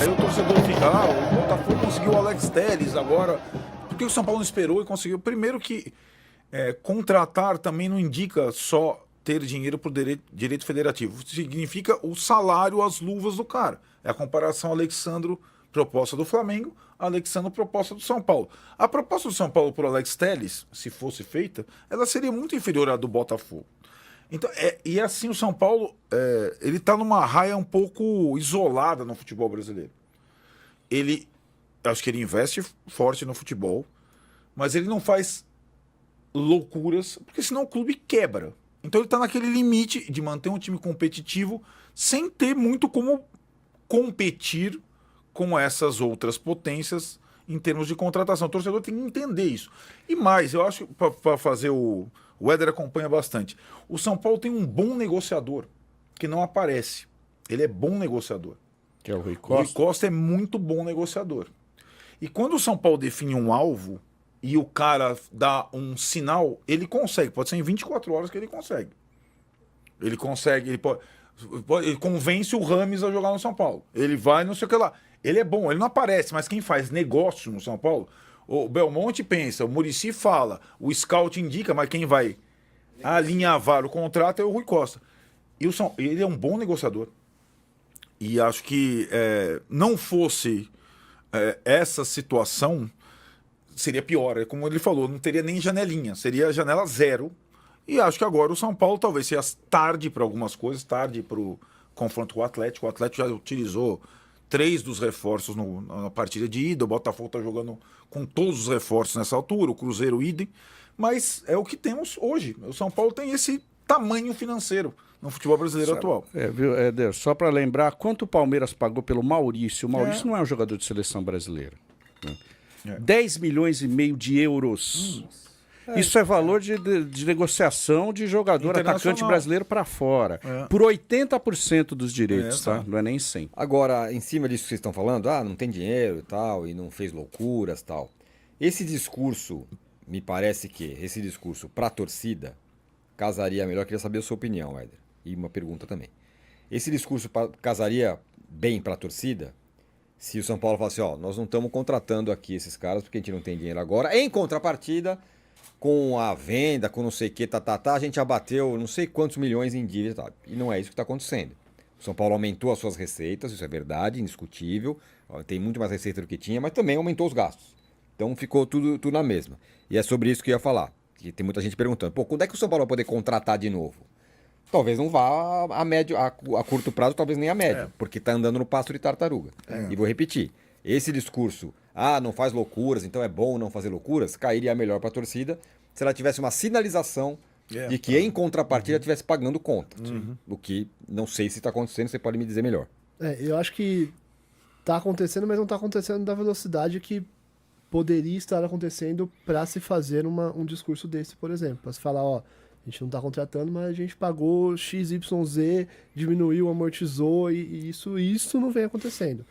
Aí o torcedor fica, o Botafogo conseguiu o Alex Telles agora. Por que o São Paulo não esperou e conseguiu? Primeiro que contratar também não indica só ter dinheiro por direito federativo. Significa o salário, as luvas do cara. É a comparação Alexandro, proposta do Flamengo, Alexandro, proposta do São Paulo. A proposta do São Paulo por Alex Telles, se fosse feita, ela seria muito inferior à do Botafogo. Então, e assim o São Paulo, ele está numa raia um pouco isolada no futebol brasileiro. Acho que ele investe forte no futebol, mas ele não faz loucuras, porque senão o clube quebra. Então ele está naquele limite de manter um time competitivo sem ter muito como competir com essas outras potências em termos de contratação. O torcedor tem que entender isso. E mais, eu acho, para fazer o Éder acompanha bastante. O São Paulo tem um bom negociador, que não aparece. Ele é bom negociador. Que é o Rui O Costa. Rui Costa é muito bom negociador. E quando o São Paulo define um alvo e o cara dá um sinal, ele consegue. Pode ser em 24 horas que ele consegue. Ele consegue, ele convence o Rames a jogar no São Paulo. Ele vai, não sei o que lá. Ele é bom, ele não aparece, mas quem faz negócio no São Paulo, o Belmonte pensa, o Muricy fala, o scout indica, mas quem vai alinhavar o contrato é o Rui Costa. E ele é um bom negociador. E acho que não fosse essa situação, seria pior. Como ele falou, não teria nem janelinha, seria janela zero. E acho que agora o São Paulo talvez seja tarde para algumas coisas, tarde para o confronto com o Atlético. O Atlético já utilizou 3 dos reforços na partida de ida. O Botafogo está jogando com todos os reforços nessa altura, o Cruzeiro idem. Mas é o que temos hoje. O São Paulo tem esse tamanho financeiro no futebol brasileiro atual. Viu, Éder? Só para lembrar, quanto o Palmeiras pagou pelo Maurício? O Maurício não é um jogador de seleção brasileira. Né? 10 milhões e meio de euros. Isso é valor de negociação de jogador, atacante brasileiro para fora. Por 80% dos direitos, tá? Não é nem 100%. Agora, em cima disso que vocês estão falando, não tem dinheiro e tal, e não fez loucuras e tal. Esse discurso, me parece que esse discurso para a torcida casaria melhor. Eu queria saber a sua opinião, Éder. E uma pergunta também. Esse discurso casaria bem para a torcida se o São Paulo falasse, nós não estamos contratando aqui esses caras porque a gente não tem dinheiro agora. Em contrapartida, com a venda, com não sei o que, a gente abateu não sei quantos milhões em dívida. Tá? E não é isso que está acontecendo. O São Paulo aumentou as suas receitas, isso é verdade, indiscutível. Tem muito mais receita do que tinha, mas também aumentou os gastos. Então ficou tudo na mesma. E é sobre isso que eu ia falar. Que tem muita gente perguntando, quando é que o São Paulo vai poder contratar de novo? Talvez não vá a curto prazo, talvez nem a médio, porque está andando no pasto de tartaruga. E vou repetir, esse discurso, não faz loucuras, então é bom não fazer loucuras, cairia melhor para a torcida se ela tivesse uma sinalização de que em contrapartida estivesse pagando conta. O que não sei se está acontecendo, você pode me dizer melhor. Eu acho que está acontecendo, mas não está acontecendo da velocidade que poderia estar acontecendo para se fazer um discurso desse, por exemplo. Para se falar, a gente não está contratando, mas a gente pagou XYZ, diminuiu, amortizou, e isso não vem acontecendo.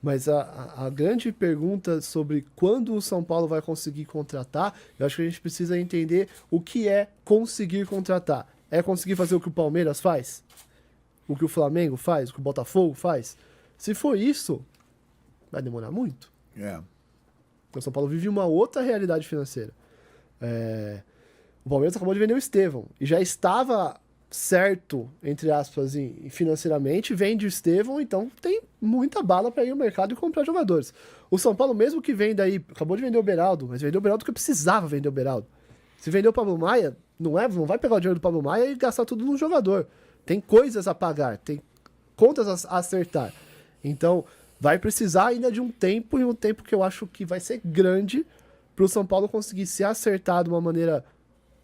Mas a grande pergunta sobre quando o São Paulo vai conseguir contratar, eu acho que a gente precisa entender o que é conseguir contratar. É conseguir fazer o que o Palmeiras faz? O que o Flamengo faz? O que o Botafogo faz? Se for isso, vai demorar muito. O São Paulo vive uma outra realidade financeira. O Palmeiras acabou de vender o Estevão e já estava certo, entre aspas, financeiramente, vende o Estevão, então tem muita bala para ir ao mercado e comprar jogadores. O São Paulo, mesmo que venda aí, acabou de vender o Beraldo, mas vendeu o Beraldo porque precisava vender o Beraldo. Se vender o Pablo Maia, não vai pegar o dinheiro do Pablo Maia e gastar tudo no jogador. Tem coisas a pagar, tem contas a acertar. Então, vai precisar ainda de um tempo, e um tempo que eu acho que vai ser grande para o São Paulo conseguir se acertar de uma maneira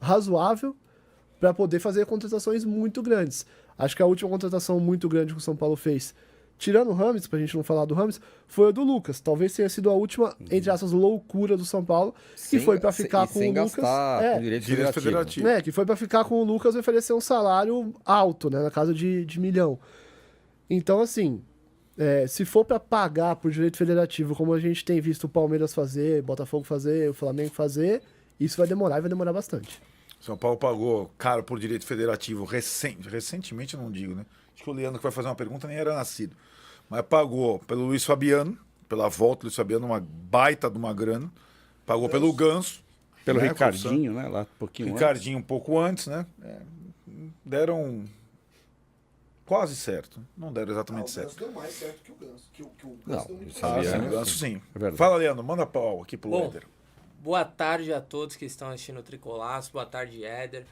razoável para poder fazer contratações muito grandes. Acho que a última contratação muito grande que o São Paulo fez, tirando o Rames, pra gente não falar do Rames, foi a do Lucas. Talvez tenha sido a última, entre essas, loucura do São Paulo, que foi para ficar com o Lucas. Com direito federativo. Que foi para ficar com o Lucas e oferecer um salário alto, né, na casa de $1 milhão. Então, assim, se for para pagar por direito federativo, como a gente tem visto o Palmeiras fazer, Botafogo fazer, o Flamengo fazer, isso vai demorar e vai demorar bastante. São Paulo pagou caro por direito federativo recentemente, eu não digo, né? Acho que o Leandro que vai fazer uma pergunta nem era nascido. Mas pagou pelo Luiz Fabiano, pela volta do Luiz Fabiano, uma baita de uma grana. Pagou pelo Ganso. Pelo né, Ricardinho, né? Lá um pouquinho Ricardinho um pouco antes, né? Deram quase certo. Não deram exatamente certo. deu mais certo que o Ganso. Não, deu muito isso Ah, aí sim, é- o Ganso sim. É verdade. Fala, Leandro, manda pau aqui pro Bom, Éder. boa tarde a todos que estão assistindo o Tricolaço. Boa tarde, Éder.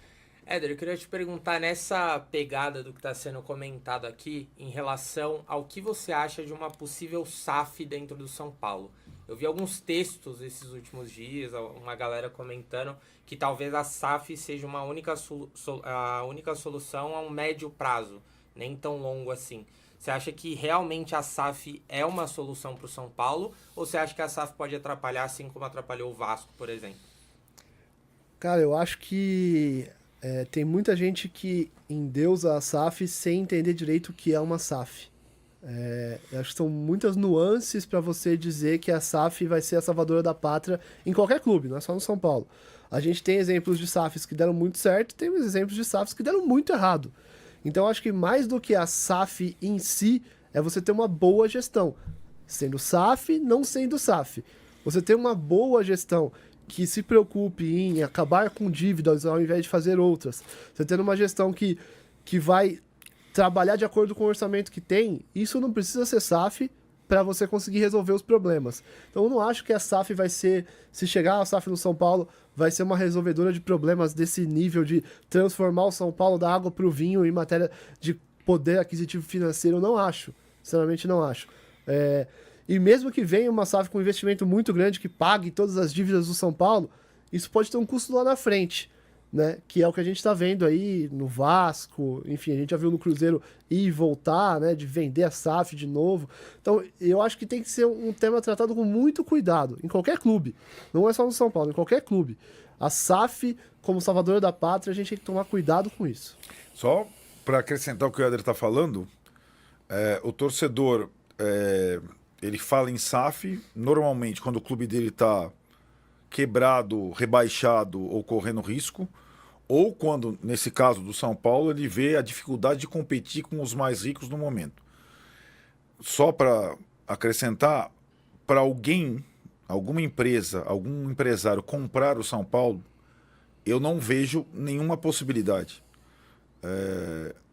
Éder, eu queria te perguntar nessa pegada do que está sendo comentado aqui em relação ao que você acha de uma possível SAF dentro do São Paulo. Eu vi alguns textos esses últimos dias, uma galera comentando que talvez a SAF seja a única solução a um médio prazo, nem tão longo assim. Você acha que realmente a SAF é uma solução para o São Paulo ou você acha que a SAF pode atrapalhar assim como atrapalhou o Vasco, por exemplo? Cara, eu acho que tem muita gente que endeusa a SAF sem entender direito o que é uma SAF. Eu acho que são muitas nuances para você dizer que a SAF vai ser a salvadora da pátria em qualquer clube, não é só no São Paulo. A gente tem exemplos de SAFs que deram muito certo e tem exemplos de SAFs que deram muito errado. Então, eu acho que mais do que a SAF em si, é você ter uma boa gestão. Sendo SAF, não sendo SAF. Você ter uma boa gestão que se preocupe em acabar com dívidas ao invés de fazer outras. Você tendo uma gestão que vai trabalhar de acordo com o orçamento que tem, isso não precisa ser SAF para você conseguir resolver os problemas. Então eu não acho que a SAF vai ser, se chegar a SAF no São Paulo, vai ser uma resolvedora de problemas desse nível de transformar o São Paulo da água para o vinho em matéria de poder aquisitivo financeiro. Eu não acho, sinceramente não acho. E mesmo que venha uma SAF com um investimento muito grande que pague todas as dívidas do São Paulo, isso pode ter um custo lá na frente, né? Que é o que a gente está vendo aí no Vasco, enfim, a gente já viu no Cruzeiro ir e voltar, né? De vender a SAF de novo. Então, eu acho que tem que ser um tema tratado com muito cuidado, em qualquer clube. Não é só no São Paulo, em qualquer clube. A SAF, como salvadora da pátria, a gente tem que tomar cuidado com isso. Só para acrescentar o que o Éder está falando, o torcedor, ele fala em SAF, normalmente quando o clube dele está quebrado, rebaixado ou correndo risco, ou quando, nesse caso do São Paulo, ele vê a dificuldade de competir com os mais ricos no momento. Só para acrescentar, para alguém, alguma empresa, algum empresário comprar o São Paulo, eu não vejo nenhuma possibilidade.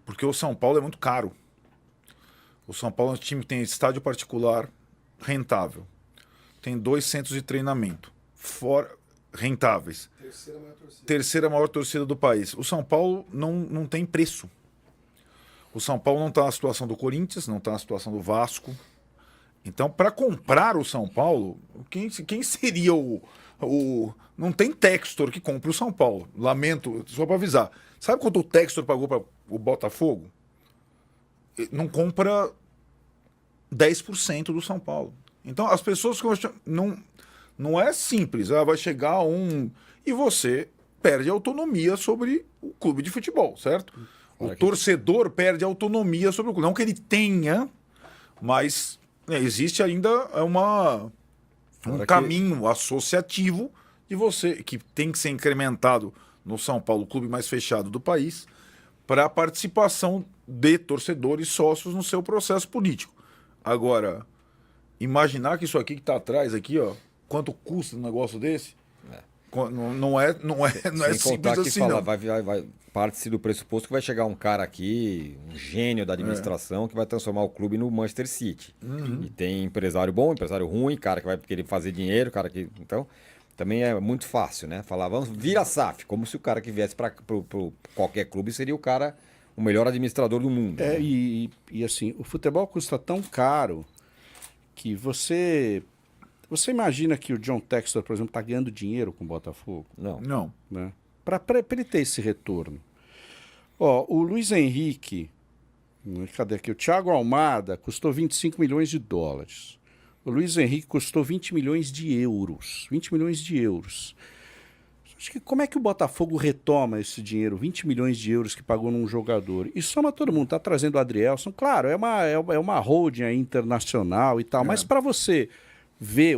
Porque o São Paulo é muito caro. O São Paulo é um time que tem estádio particular rentável. Tem 2 centros de treinamento rentáveis. Terceira maior torcida do país. O São Paulo não tem preço. O São Paulo não está na situação do Corinthians, não está na situação do Vasco. Então, para comprar o São Paulo, quem seria o... Não tem Textor que compre o São Paulo. Lamento, só para avisar. Sabe quanto o Textor pagou para o Botafogo? Não compra 10% do São Paulo. Então, as pessoas não é simples. Vai chegar e você perde autonomia sobre o clube de futebol, certo? O torcedor perde autonomia sobre o clube. Não que ele tenha, mas existe ainda um caminho associativo de você, que tem que ser incrementado no São Paulo, o clube mais fechado do país, para a participação de torcedores sócios no seu processo político. Agora, imaginar que isso aqui que está atrás, aqui, ó, quanto custa um negócio desse? Não é Sem simples contar que assim, fala, não. parte-se do pressuposto que vai chegar um cara aqui, um gênio da administração, que vai transformar o clube no Manchester City. E tem empresário bom, empresário ruim, cara que vai querer fazer dinheiro, cara que... Então, também é muito fácil, né? Falar, vamos vira SAF, como se o cara que viesse para qualquer clube seria o melhor administrador do mundo. Né? E assim, o futebol custa tão caro que você imagina que o John Textor, por exemplo, está ganhando dinheiro com o Botafogo? Não. Né? Para ele ter esse retorno. Ó, o Luiz Henrique, cadê aqui? O Thiago Almada custou 25 milhões de dólares. O Luiz Henrique custou 20 milhões de euros. 20 milhões de euros. Acho que como é que o Botafogo retoma esse dinheiro, 20 milhões de euros que pagou num jogador? E soma todo mundo, tá trazendo o Adrielson. Claro, é uma holding aí internacional e tal, mas para você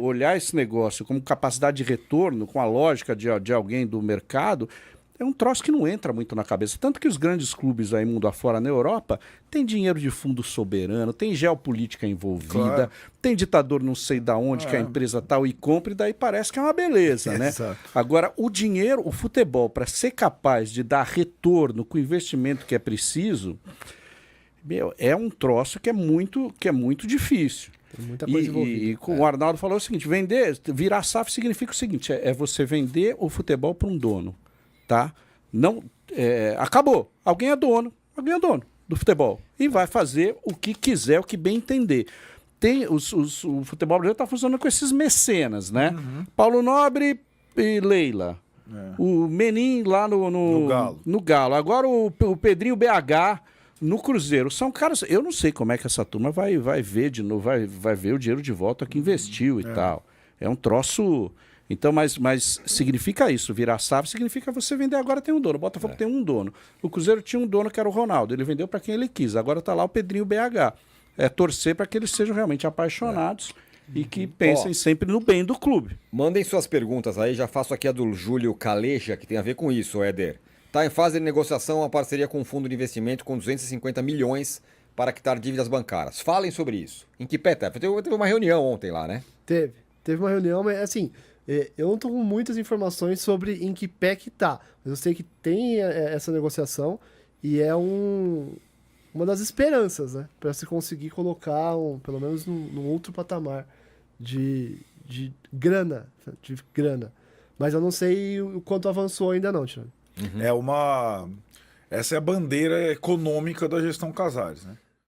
olhar esse negócio como capacidade de retorno, com a lógica de alguém do mercado, É um troço que não entra muito na cabeça. Tanto que os grandes clubes aí, mundo afora, na Europa, tem dinheiro de fundo soberano, tem geopolítica envolvida, Claro. tem ditador não sei da onde que a empresa tal e compra, e daí parece que é uma beleza, né? Exato. Agora, o dinheiro, o futebol, para ser capaz de dar retorno com o investimento que é preciso, meu, é um troço que é muito difícil. Tem muita coisa envolvida. E o Arnaldo falou o seguinte: virar SAF significa o seguinte: é você vender o futebol para um dono, tá? Não, acabou. Alguém é dono do futebol e vai fazer o que quiser, o que bem entender. O futebol brasileiro está funcionando com esses mecenas, né? Paulo Nobre e Leila. O Menin lá no Galo. no Galo. Agora o Pedrinho BH no Cruzeiro. São caras. Eu não sei como é que essa turma vai ver de novo, vai ver o dinheiro de volta que investiu e tal. É um troço. Então, mas significa isso. Virar SAF significa você vender. Agora tem um dono. O Botafogo tem um dono. O Cruzeiro tinha um dono que era o Ronaldo. Ele vendeu para quem ele quis. Agora está lá o Pedrinho BH. É torcer para que eles sejam realmente apaixonados e que pensem sempre no bem do clube. Mandem suas perguntas aí, já faço aqui a do Júlio Caleja, que tem a ver com isso, Éder. Está em fase de negociação uma parceria com um fundo de investimento com 250 milhões para quitar dívidas bancárias. Falem sobre isso. Em que pé tá? Teve uma reunião ontem lá, né? Teve uma reunião, mas assim, eu não tô com muitas informações sobre em que pé que tá. Mas eu sei que tem essa negociação e é uma das esperanças, né? Para se conseguir colocar, pelo menos num outro patamar de grana. Mas eu não sei o quanto avançou ainda não, Tirone. Essa é a bandeira econômica da gestão Casares, né?